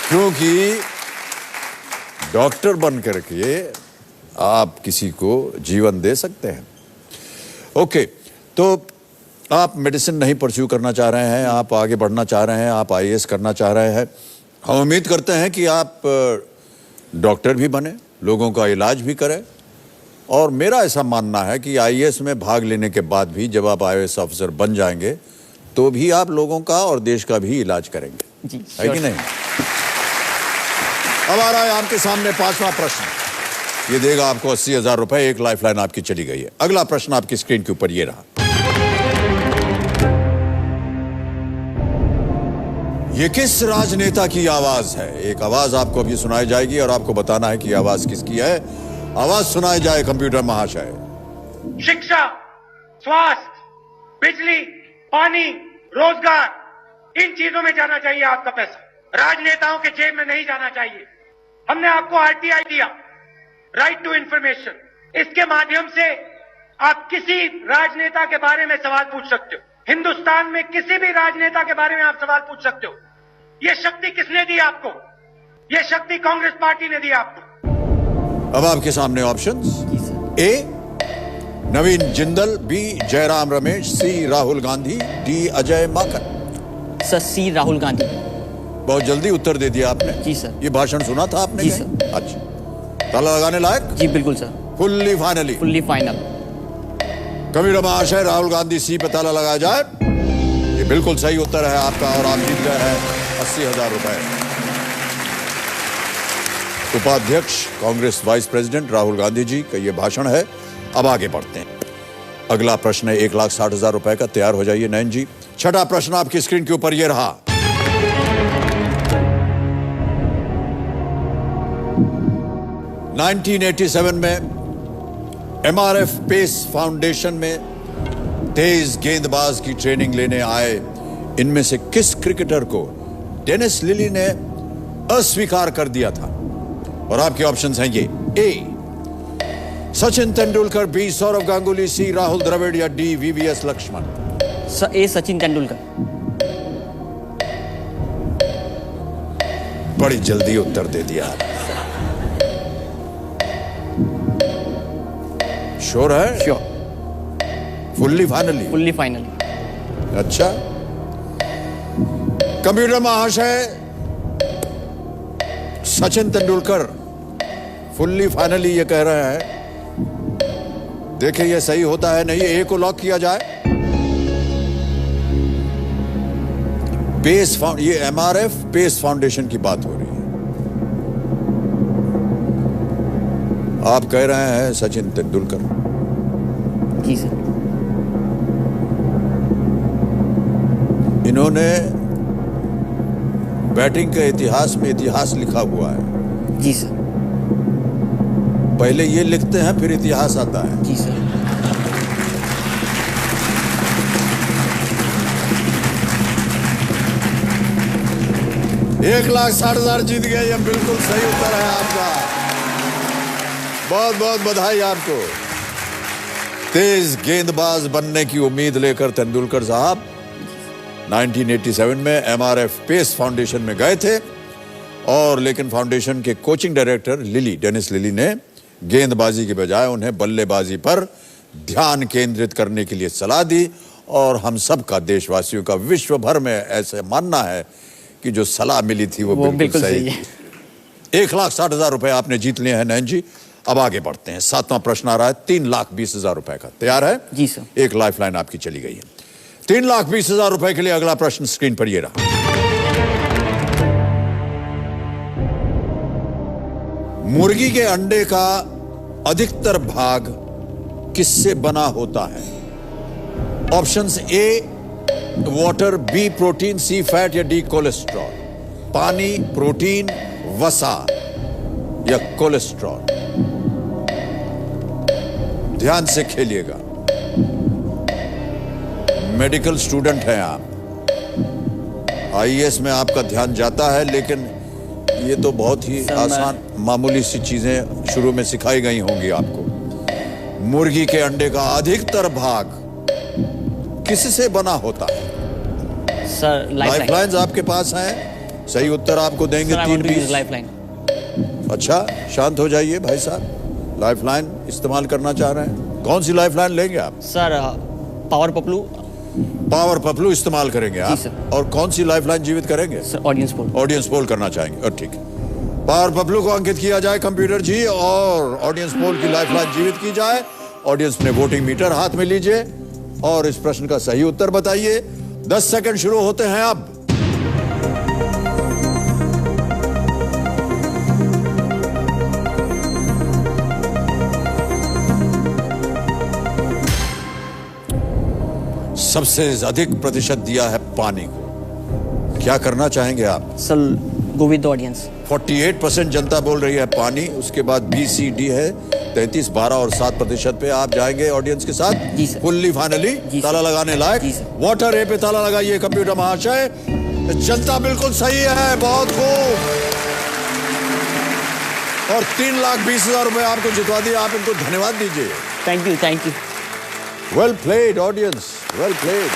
क्योंकि डॉक्टर बन करके आप किसी को जीवन दे सकते हैं। ओके, तो आप मेडिसिन नहीं परस्यू करना चाह रहे हैं, आप आगे बढ़ना चाह रहे हैं, आप आईएएस करना चाह रहे हैं। हम उम्मीद करते हैं कि आप डॉक्टर भी बने, लोगों का इलाज भी करें। और मेरा ऐसा मानना है कि आईएएस में भाग लेने के बाद भी जब आप आईएएस ऑफिसर बन जाएंगे तो भी आप लोगों का और देश का भी इलाज करेंगे जी, है कि नहीं? अब आ रहा है आपके सामने पांचवा प्रश्न। ये देगा आपको 80,000 रुपए। एक लाइफलाइन आपकी चली गई है। अगला प्रश्न आपकी स्क्रीन के ऊपर ये रहा। ये किस राजनेता की आवाज है? एक आवाज आपको अभी सुनाई जाएगी और आपको बताना है कि आवाज किसकी है। आवाज सुनाई जाए कंप्यूटर महाशय। शिक्षा, स्वास्थ्य, बिजली, पानी, रोजगार, इन चीजों में जाना चाहिए आपका पैसा, राजनेताओं के जेब में नहीं जाना चाहिए। हमने आपको आरटीआई दिया, राइट टू इंफॉर्मेशन। इसके माध्यम से आप किसी राजनेता के बारे में सवाल पूछ सकते हो। हिंदुस्तान में किसी भी राजनेता के बारे में आप सवाल पूछ सकते हो। यह शक्ति किसने दी आपको? यह शक्ति कांग्रेस पार्टी ने दी आपको। अब आपके सामने ऑप्शंस। ए नवीन जिंदल, बी जयराम रमेश, सी राहुल गांधी, डी अजय माकन। सर सी राहुल गांधी। बहुत जल्दी उत्तर दे दिया आपने। जी सर। ये भाषण सुना था आपने? जी सर। अच्छा, ताला लगाने लायक? जी बिल्कुल sir. Fully finally? Fully final. Kabir महाशय, राहुल गांधी सी पे ताला लगाया जाए। ये बिल्कुल सही उत्तर है आपका और आप जीत गए हैं 80,000 रुपए। उपाध्यक्ष कांग्रेस वाइस प्रेसिडेंट राहुल गांधी जी का ये भाषण है। अब आगे बढ़ते हैं। अगला प्रश्न है 1,60,000 रुपए का। तैयार हो जाइए नयन जी। छठा प्रश्न आपकी स्क्रीन के ऊपर ये रहा। (1987) में एमआरएफ पेस फाउंडेशन में तेज गेंदबाज की ट्रेनिंग लेने आए इनमें से किस क्रिकेटर को डेनिस लिली ने अस्वीकार कर दिया था? और आपके ऑप्शंस हैं ये। ए सचिन तेंदुलकर, बी सौरव गांगुली, सी राहुल द्रविड़ या डी वीवीएस लक्ष्मण। ए सचिन तेंदुलकर। बड़ी जल्दी उत्तर दे दिया। श्योर है? Sure. Fully finally? Fully finally. अच्छा, कंप्यूटर महाशय, सचिन तेंदुलकर फुल्ली फाइनली ये कह रहे हैं। देखिए ये सही होता है नहीं। ए को लॉक किया जाए। ये एमआरएफ पेस फाउंडेशन की बात हो रही है। आप कह रहे हैं सचिन तेंदुलकर। जी सर। इन्होंने बैटिंग के इतिहास में इतिहास लिखा हुआ है। जी सर। पहले ये लिखते हैं फिर इतिहास आता है। जी सर। एक 1,60,000 जीत गए। ये बिल्कुल सही उत्तर है आपका। बहुत बहुत बधाई आपको। तेज गेंदबाज बनने की उम्मीद लेकर तेंदुलकर साहब 1987 में एमआरएफ पेस फाउंडेशन में गए थे और लेकिन फाउंडेशन के कोचिंग डायरेक्टर डेनिस लिली ने गेंदबाजी के बजाय उन्हें बल्लेबाजी पर ध्यान केंद्रित करने के लिए सलाह दी। और हम सब का, देशवासियों का, विश्व भर में ऐसे मानना है कि जो सलाह मिली थी वो बिल्कुल सही है। 1,60,000 रुपए आपने जीत लिए हैं नयन जी। अब आगे बढ़ते हैं। सातवां प्रश्न आ रहा है 3,20,000 रुपए का। तैयार है? जी सर। एक लाइफलाइन आपकी चली गई है। 3,20,000 रुपए के लिए अगला प्रश्न स्क्रीन पर ये रहा। मुर्गी के अंडे का अधिकतर भाग किससे बना होता है? Options A water, B protein, C fat या डी कोलेस्ट्रॉल। पानी, प्रोटीन, वसा या कोलेस्ट्रॉल। ध्यान से खेलिएगा। मेडिकल स्टूडेंट हैं आप। आईएएस में आपका ध्यान जाता है लेकिन ये तो बहुत ही आसान मामूली सी चीजें शुरू में सिखाई गई होंगी आपको। मुर्गी के अंडे का अधिकतर भाग किससे बना होता है? सर लाइफलाइंस आपके पास हैं। सही उत्तर आपको देंगे sir I 3 want to use 20। Lifeline. अच्छा, शांत हो जाइए भाई साहब। लाइफलाइन इस्तेमाल करना चाह रहे हैं, कौन सी लाइफलाइन लेंगे आप? Sir power Paplu. Power Paplu इस्तेमाल करेंगे आप? सर। और कौन सी लाइफलाइन जीवित करेंगे? Sir audience poll. Audience poll करना चाहेंगे, और ठीक है। पावर पपलू को अंकित किया जाए कंप्यूटर जी, और ऑडियंस पोल की लाइफलाइन जीवित की जाए। ऑडियंस ने वोटिंग मीटर हाथ में लीजिए और इस प्रश्न का सही उत्तर बताइए। 10 सेकंड शुरू होते हैं अब। सबसे अधिक प्रतिशत दिया है पानी को। क्या करना चाहेंगे आप? Sir go with the audience. 48% जनता बोल रही है पानी, उसके बाद BCD है 33, 12 और 7% पे आप जाएंगे ऑडियंस के साथ। जी सर। फुल्ली फाइनली जी ताला सर। लगाने लायक। जी सर। वाटर ए पे ताला लगाइए कंप्यूटर महाशय। जनता बिल्कुल सही है, बहुत खूब। और 3,20,000 रुपए आपको जितवा दिए, आप इनको धन्यवाद दीजिए। Thank you thank you. Well played audience, well played.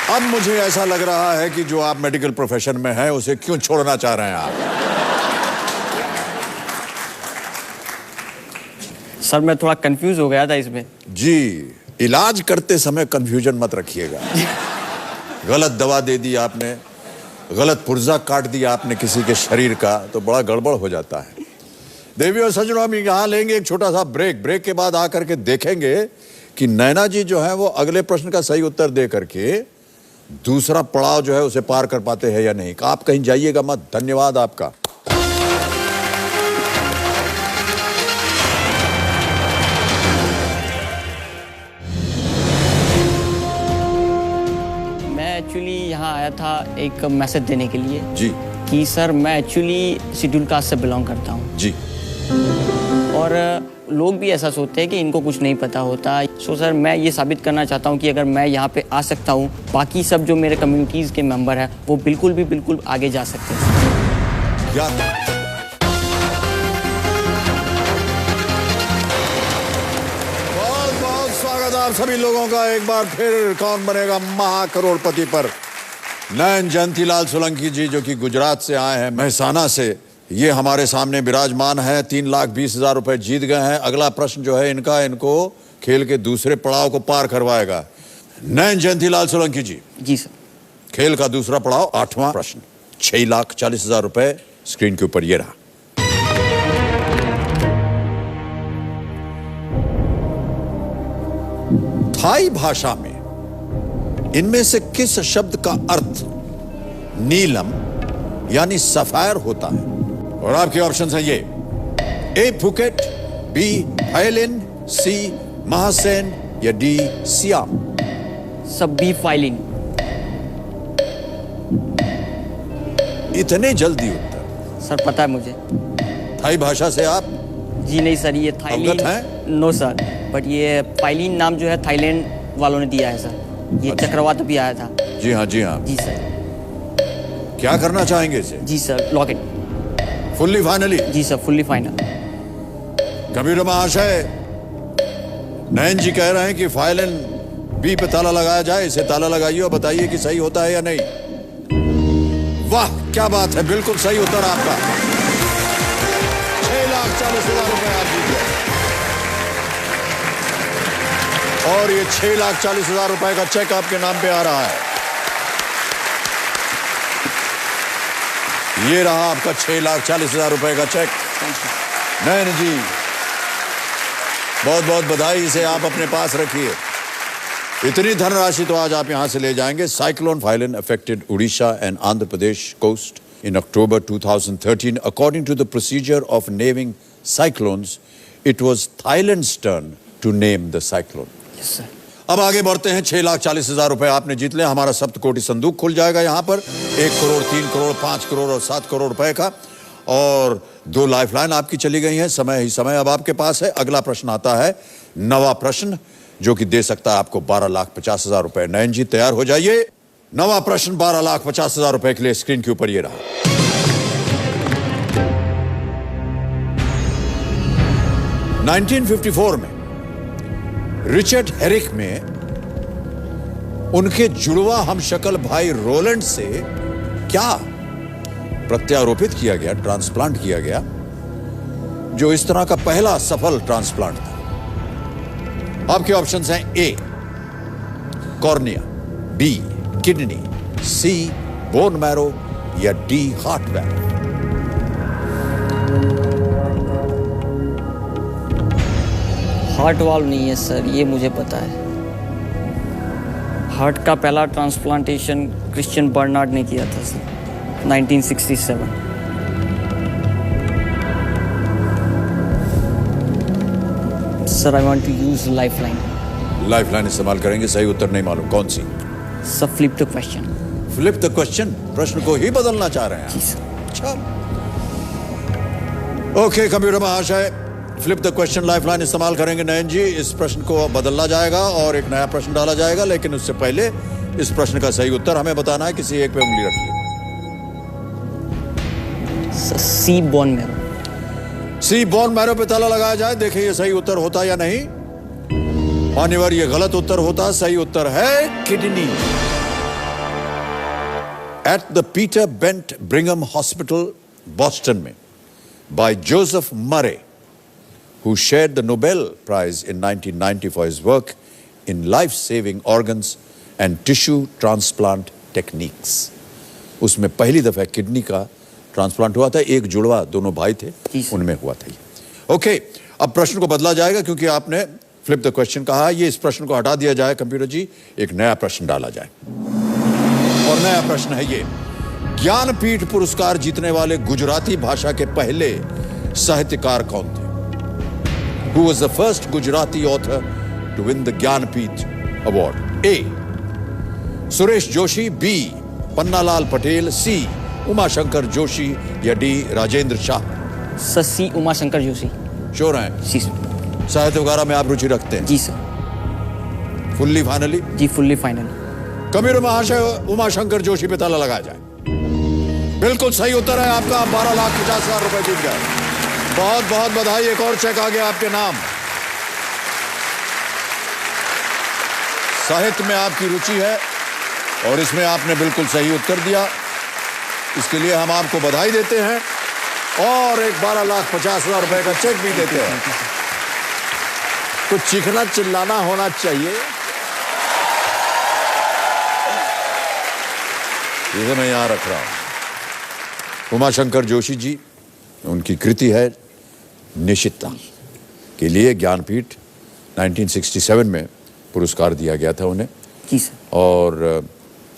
अब मुझे ऐसा लग रहा है कि जो आप मेडिकल प्रोफेशन में हैं उसे क्यों छोड़ना चाह रहे हैं आप? सर मैं थोड़ा कंफ्यूज हो गया था इसमें। जी, इलाज करते समय कंफ्यूजन मत रखिएगा। गलत दवा दे दी आपने, गलत पुर्जा काट दिया आपने किसी के शरीर का, तो बड़ा गड़बड़ हो जाता है। देवियों और सज्जनों, हम यहाँ लेंगे एक छोटा सा ब्रेक। ब्रेक के बाद आकर के देखेंगे कि नैना जी जो है वो अगले प्रश्न का सही उत्तर दे करके दूसरा पड़ाव जो है उसे पार कर पाते हैं या नहीं। आप कहीं जाइएगा मत। धन्यवाद आपका। मैं एक्चुअली यहाँ आया था एक मैसेज देने के लिए जी कि सर मैं एक्चुअली शेड्यूल कास्ट से बिलोंग करता हूँ, जी। और लोग भी ऐसा सोचते हैं कि इनको कुछ नहीं पता होता। सो सर मैं ये साबित करना चाहता हूँ कि अगर मैं यहाँ पे आ सकता हूँ, बाकी सब जो मेरे कम्युनिटीज़ के मेंबर हैं वो बिल्कुल आगे जा सकते हैं। क्या बहुत बहुत स्वागत आप सभी लोगों का एक बार फिर कौन बनेगा महाकरोड़पति पर। नयन जयंतीलाल सोलंकी जी जो कि गुजरात से आए हैं, मेहसाना से, ये हमारे सामने विराजमान है। 3,20,000 रुपए जीत गए हैं। अगला प्रश्न जो है इनको खेल के दूसरे पड़ाव को पार करवाएगा। नयन जयंतीलाल सोलंकी जी। जी सर। खेल का दूसरा पड़ाव, 8वां प्रश्न। 6,40,000 रुपए स्क्रीन के ऊपर ये रहा। थाई भाषा में इनमें से किस शब्द का अर्थ नीलम यानी सफायर होता है? और आपके ऑप्शन हैं ये: A Phuket, B Thailand, C Mahasen या D सियाम। सब बी फाइलिन। इतने जल्दी उत्तर? सर पता है मुझे। थाई भाषा से आप जी नहीं सर, ये थाईलैंड अवगत हैं? नो सर, बट ये फाइलिन नाम जो है थाईलैंड वालों ने दिया है सर। ये अच्छा। चक्रवात भी आया था। जी हाँ, जी हाँ। जी सर। क्या करना चाहेंगे इसे? जी sir, lock it. Fully finally? जी सर, फुल्ली फाइनल। कंप्यूटर महाशय, नयन जी कह रहे हैं कि फाइलन बी पे ताला लगाया जाए। इसे ताला लगाइए और बताइए कि सही होता है या नहीं। वाह क्या बात है, बिल्कुल सही उत्तर आपका। 6,40,000 रुपए आप जीत गए। और ये 6,40,000 रुपए का चेक आपके नाम पे आ रहा है। ये रहा आपका 6,40,000 रुपए का चेक। नयन जी बहुत बहुत बधाई, इसे आप अपने पास रखिए। इतनी धनराशि तो आज आप यहां से ले जाएंगे। Cyclone Phailin affected Orissa and Andhra Pradesh coast in October 2013. According to the procedure of naming cyclones, it was Thailand's turn to name the cyclone. Yes, sir. अब आगे बढ़ते हैं। 6,40,000 रुपए आपने जीत ले। हमारा सप्तकोटि संदूक खुल जाएगा यहाँ पर 1 करोड़, 3 करोड़, 5 करोड़ और 7 करोड़ रुपए का। और 2 लाइफलाइन आपकी चली गई हैं। समय ही समय अब आपके पास है। अगला प्रश्न आता है, नवा प्रश्न, जो कि दे सकता है आपको 12,50,000 रुपए। नयन जी तैयार हो जाइए। नवा प्रश्न 12,50,000 रुपए के लिए स्क्रीन के ऊपर ये रहा। – 1954 में रिचर्ड हेरिक में उनके जुड़वा हम शक्ल भाई रोलैंड से क्या प्रत्यारोपित किया गया, ट्रांसप्लांट किया गया, जो इस तरह का पहला सफल ट्रांसप्लांट था। आपके ऑप्शंस हैं ए कॉर्निया, बी किडनी, सी बोन मैरो या D heart valve. Heart valve नहीं है सर, ये मुझे पता है। हार्ट का पहला ट्रांसप्लांटेशन क्रिश्चियन बर्नार्ड ने किया था sir, 1967। Sir I want to use lifeline. Lifeline इस्तेमाल करेंगे, सही उत्तर नहीं मालूम, कौन सी? Sir flip the question. Flip the question, प्रश्न को ही बदलना चाह रहे हैं जी आप? सर। अच्छा, ओके कंप्यूटर महाशय, फ्लिप द क्वेश्चन लाइफलाइन इस्तेमाल करेंगे नयन जी। इस प्रश्न को बदलना जाएगा और एक नया प्रश्न डाला जाएगा, लेकिन उससे पहले इस प्रश्न का सही उत्तर हमें बताना है। किसी एक पे उंगली रखिए। सर सी बोन मैरो। सी बोन मैरो पे ताला लगाया जाए, देखिए ये सही उत्तर होता या नहीं। मान्यवर, ये गलत उत्तर होता, सही उत्तर है kidney. At the Peter Bent Brigham hospital Boston में by Joseph Murray, who shared the Nobel Prize in 1990 for his work in life-saving organs and tissue transplant techniques. उसमें पहली दफा किडनी का ट्रांसप्लांट हुआ था, एक जुड़वा, दोनों भाई थे, उनमें हुआ था ये। ओके, अब प्रश्न को बदला जाएगा क्योंकि आपने फ्लिप द क्वेश्चन कहा। ये इस प्रश्न को हटा दिया जाए कंप्यूटर जी, एक नया प्रश्न डाला जाए। और नया प्रश्न है ये, ज्ञानपीठ पुरस्कार जीतने वाले गुजराती भाषा के पहले साहित्यकार कौन थे? Who was the first Gujarati author to win the Jnanpith award? A. Suresh Joshi, B. Pannalal Patel, C. Umashankar Joshi या D. Rajendra Shah? Sir C Umashankar Joshi. Sure हैं? जी सर। साहित्य वगैरह में आप रुचि रखते हैं? जी सर। Fully finally? जी फुल्ली फाइनल। कंप्यूटर महाशय, उमाशंकर जोशी पे ताला लगाया जाए। बिल्कुल सही उत्तर है आपका, 12,50,000 रुपए जीत गए। बहुत बहुत बधाई, एक और चेक आ गया आपके नाम। साहित्य में आपकी रुचि है और इसमें आपने बिल्कुल सही उत्तर दिया, इसके लिए हम आपको बधाई देते हैं और एक 12,50,000 रुपए का चेक भी देते हैं। कुछ चीखना चिल्लाना होना चाहिए। इसे मैं यहां रख रहा हूं। उमाशंकर जोशी जी, उनकी कृति है निशिता, के लिए ज्ञानपीठ 1967 में पुरस्कार दिया गया था उन्हें। जी सर। और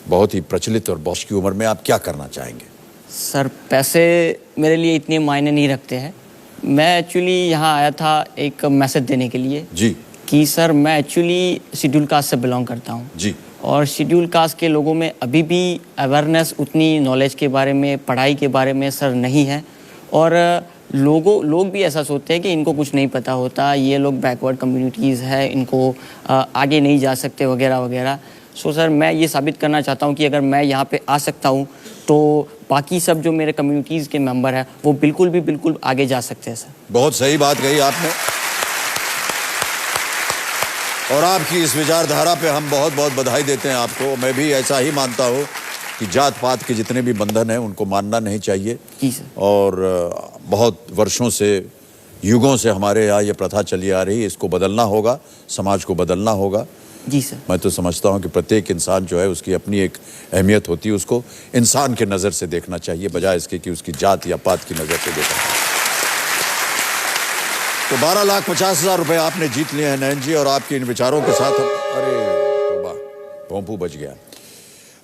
बहुत ही प्रचलित और बॉस की उम्र में आप क्या करना चाहेंगे? सर पैसे मेरे लिए इतने मायने नहीं रखते हैं। मैं एक्चुअली यहाँ आया था एक मैसेज देने के लिए जी कि सर मैं एक्चुअली शेड्यूल कास्ट से बिलोंग करता हूँ जी, और शेड्यूल कास्ट के लोगों में अभी भी अवेयरनेस, उतनी नॉलेज के बारे में, पढ़ाई के बारे में सर नहीं है। और लोग भी ऐसा सोचते हैं कि इनको कुछ नहीं पता होता, ये लोग बैकवर्ड कम्युनिटीज़ है, इनको आगे नहीं जा सकते वगैरह वगैरह। सो सर मैं ये साबित करना चाहता हूँ कि अगर मैं यहाँ पे आ सकता हूँ तो बाकी सब जो मेरे कम्युनिटीज़ के मेंबर हैं वो बिल्कुल आगे जा सकते हैं सर। बहुत सही बात कही आपने और आपकी इस विचारधारा पे हम बहुत बहुत बधाई देते हैं आपको। मैं भी ऐसा ही मानता हूँ कि जात पात के जितने भी बंधन हैं उनको मानना नहीं चाहिए। जी सर। और बहुत वर्षों से, युगों से हमारे यहाँ ये प्रथा चली आ रही है, इसको बदलना होगा, समाज को बदलना होगा। जी सर। मैं तो समझता हूँ कि प्रत्येक इंसान जो है उसकी अपनी एक अहमियत होती है, उसको इंसान के नज़र से देखना चाहिए बजाय इसके कि उसकी जात या पात की नज़र से देखना चाहिए। तो 12,50,000 रुपए आपने जीत लिए हैं नयन जी, और आपके इन विचारों के साथ हम, अरे भोंपू बच गया।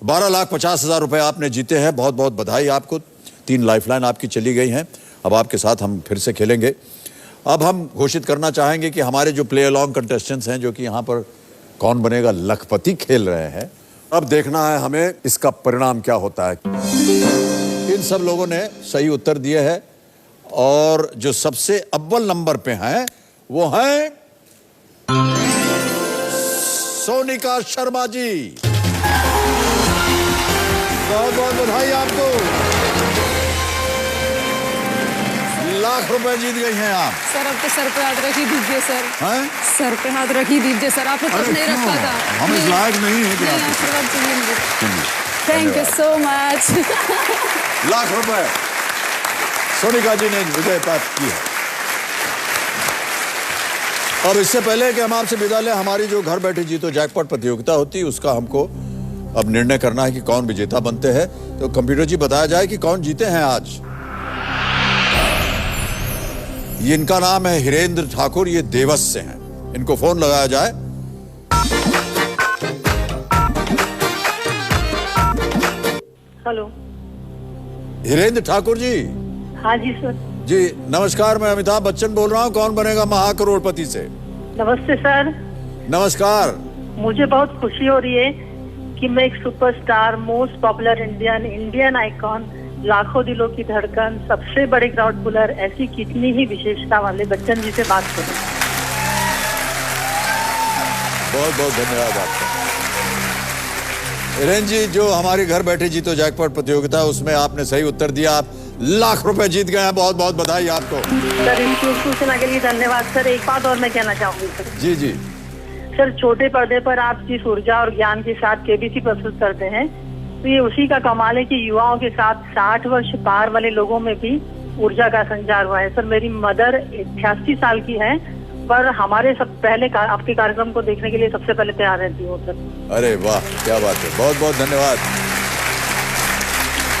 12,50,000 रुपए आपने जीते हैं, बहुत बहुत बधाई आपको। 3 लाइफलाइन आपकी चली गई हैं। अब आपके साथ हम फिर से खेलेंगे। अब हम घोषित करना चाहेंगे कि हमारे जो प्ले अलॉन्ग कंटेस्टेंट्स हैं, जो कि यहाँ पर कौन बनेगा लखपति खेल रहे हैं, अब देखना है हमें इसका परिणाम क्या होता है। इन सब लोगों ने सही उत्तर दिए हैं और जो सबसे अव्वल नंबर पे हैं वो हैं सोनिका शर्मा जी। बहुत बहुत बधाई आपको। लाख रुपए जीत गई हैं आप। सर अब तो सर पे हाथ रख ही दीजिए सर। हैं? सर पे हाथ रख ही दीजिए सर, आपने कुछ अरे नहीं क्यों? रखा था। हम इस लायक नहीं है कि नहीं, आप आशीर्वाद चाहिए मुझे। चलिए, थैंक यू धन्यवाद। So much. लाख रुपए सोनिका जी ने विजय प्राप्त की है। अब इससे पहले कि हम आपसे विदा लें, हमारी जो घर बैठे जीतो जैकपॉट प्रतियोगिता होती है उसका हमको अब निर्णय करना है कि कौन विजेता बनते हैं। तो कंप्यूटर जी बताया जाए कि कौन जीते हैं आज। ये इनका नाम है हिरेंद्र ठाकुर, ये देवस से हैं। इनको फोन लगाया जाए। हेलो। हिरेंद्र ठाकुर जी। हाँ जी सर। जी नमस्कार, मैं अमिताभ बच्चन बोल रहा हूँ, कौन बनेगा महाकरोड़पति से। नमस्ते सर। नमस्कार। मुझे बहुत खुशी हो रही है कि मैं एक superstar, most popular Indian icon, लाखों दिलों की धड़कन, सबसे बड़े क्राउड पुलर, ऐसी कितनी ही विशेषता वाले बच्चन जी से बात करूं। बहुत बहुत धन्यवाद आपका। हिरेन जी, जो हमारी घर बैठे जीतो जैकपॉट प्रतियोगिता है उसमें आपने सही उत्तर दिया, आप लाख रुपए जीत गए हैं। बहुत बहुत बधाई आपको। सर इस सूचना के लिए धन्यवाद सर। एक बात और मैं कहना चाहूंगी सर। जी जी। सर छोटे पर्दे पर आप जिस ऊर्जा और ज्ञान के साथ केबीसी प्रस्तुत करते हैं, तो ये उसी का कमाल है कि युवाओं के साथ 60 वर्ष पार वाले लोगों में भी ऊर्जा का संचार हुआ है। सर मेरी मदर 88 साल की है, पर हमारे सब पहले आपके कार्यक्रम को देखने के लिए सबसे पहले तैयार रहती हूँ सर। अरे वाह, क्या बात है, बहुत बहुत धन्यवाद।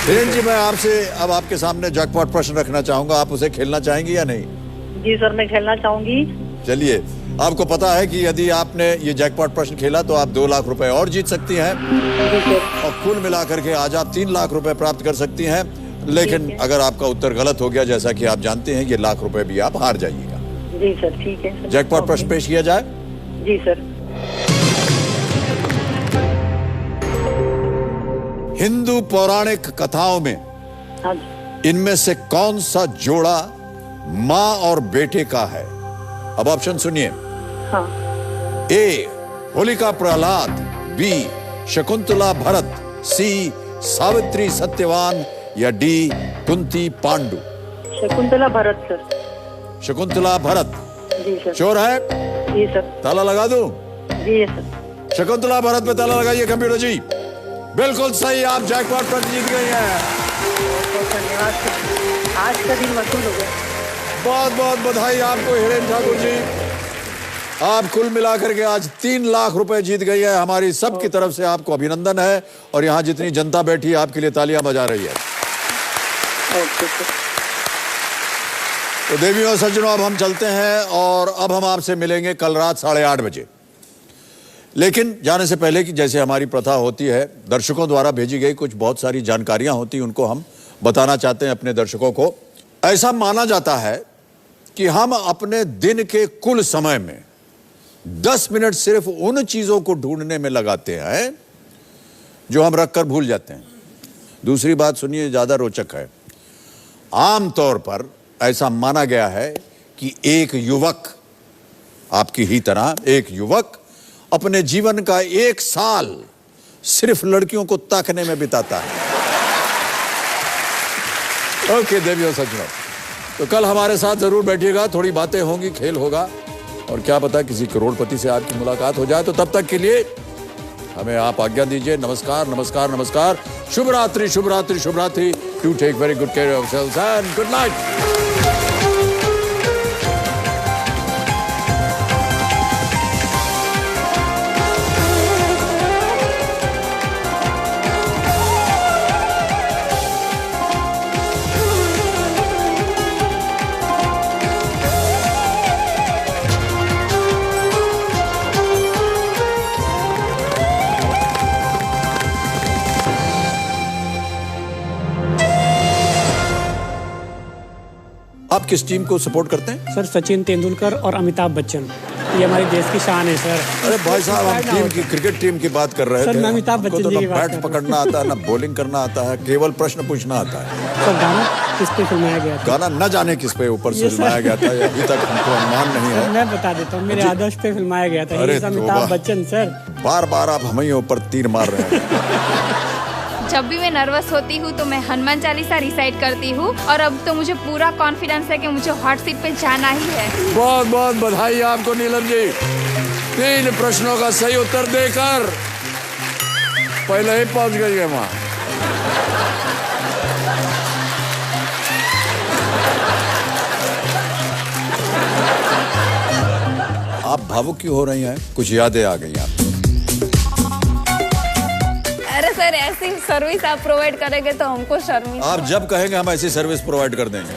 हिरेन जी, मैं आपसे अब आपके सामने जैकपॉट प्रश्न रखना चाहूंगा, आप उसे खेलना चाहेंगी या नहीं? जी सर मैं खेलना चाहूंगी। चलिए, आपको पता है कि यदि आपने ये जैकपॉट प्रश्न खेला तो आप 2 लाख रुपए और जीत सकती हैं जी सर। और कुल मिलाकर के आज आप 3 लाख रुपए प्राप्त कर सकती हैं। लेकिन अगर आपका उत्तर गलत हो गया, जैसा कि आप जानते हैं, ये लाख रुपए भी आप हार जाइएगा। जी सर ठीक है सर। जैकपॉट प्रश्न पेश किया जाए। जी सर। हिंदू पौराणिक कथाओं में हाँ जी। इनमें से कौन सा जोड़ा माँ और बेटे का है? अब ऑप्शन सुनिए। हाँ। ए होलिका प्रहलाद, बी शकुंतला भरत, सी सावित्री सत्यवान, या D Kunti Pandu. Shakuntala Bharat sir. Shakuntala Bharat ji sir. Sure है? जी सर। ताला लगा दूं? जी सर। शकुंतला भरत पे ताला लगाइए कंप्यूटर जी। बिल्कुल सही, आप जैकपॉट पर जीत गई हैं। बहुत धन्यवाद सर, आज का दिन वसूल हो गया। बहुत बहुत बधाई आपको हिरेन ठाकुर जी। आप कुल मिलाकर के आज 3 लाख रुपए जीत गई है। हमारी सबकी तरफ से आपको अभिनंदन है और यहाँ जितनी जनता बैठी है आपके लिए तालियां बजा रही है। Okay sir. तो देवियों और सज्जनों, अब हम चलते हैं और अब हम आपसे मिलेंगे कल रात 8:30 बजे। लेकिन जाने से पहले कि जैसे हमारी प्रथा होती है, दर्शकों द्वारा भेजी गई कुछ बहुत सारी जानकारियां होती हैं, उनको हम बताना चाहते हैं अपने दर्शकों को। ऐसा माना जाता है कि हम अपने दिन के कुल समय में 10 मिनट सिर्फ उन चीजों को ढूंढने में लगाते हैं जो हम रखकर भूल जाते हैं। दूसरी बात सुनिए, ज्यादा रोचक है। आमतौर पर ऐसा माना गया है कि एक युवक, आपकी ही तरह एक युवक, अपने जीवन का 1 साल सिर्फ लड़कियों को ताकने में बिताता है। ओके देवियों सज्जनों, तो कल हमारे साथ जरूर बैठिएगा, थोड़ी बातें होंगी, खेल होगा और क्या पता किसी करोड़पति से आपकी मुलाकात हो जाए। तो तब तक के लिए हमें आप आज्ञा दीजिए। नमस्कार नमस्कार नमस्कार। शुभ रात्रि शुभ रात्रि शुभ रात्रि। Do take very good care of yourselves and good night. आप किस टीम को सपोर्ट करते हैं? सर सचिन तेंदुलकर और अमिताभ बच्चन, ये हमारे देश की शान है सर। अरे भाई साहब, हम टीम की, क्रिकेट टीम की बात कर रहे सर, थे। मैं अमिताभ हमको बच्चन तो जी ना की बात बैट कर रहा हूं। पकड़ना आता है, ना बॉलिंग करना आता है, केवल प्रश्न पूछना आता है। सर गाना किस पे फिल्माया गया था? गाना न जाने किस पे ऊपर से ये सर- फिल्माया गया था, ये अभी तक हमको अनुमान नहीं सर है। मैं बता देता हूँ, मेरे आदर्श पे फिल्माया गया था। अरे ये अमिताभ तौबा। बच्चन सर। बार बार आप हम ही ऊपर तीर मार रहे हैं। जब भी मैं नर्वस होती हूँ तो मैं हनुमान चालीसा रिसाइट करती हूँ और अब तो मुझे पूरा कॉन्फिडेंस है कि मुझे हॉट सीट पे जाना ही है। बहुत बहुत बधाई आपको नीलम जी। 3 प्रश्नों का सही उत्तर देकर पहले ही पहुंच गई है वहां। आप भावुक क्यों हो रही हैं? कुछ यादें आ गई आपको? अरे सर, ऐसी सर्विस आप प्रोवाइड करेंगे तो हमको शर्मिंदा। आप जब कहेंगे हम ऐसी सर्विस प्रोवाइड कर देंगे।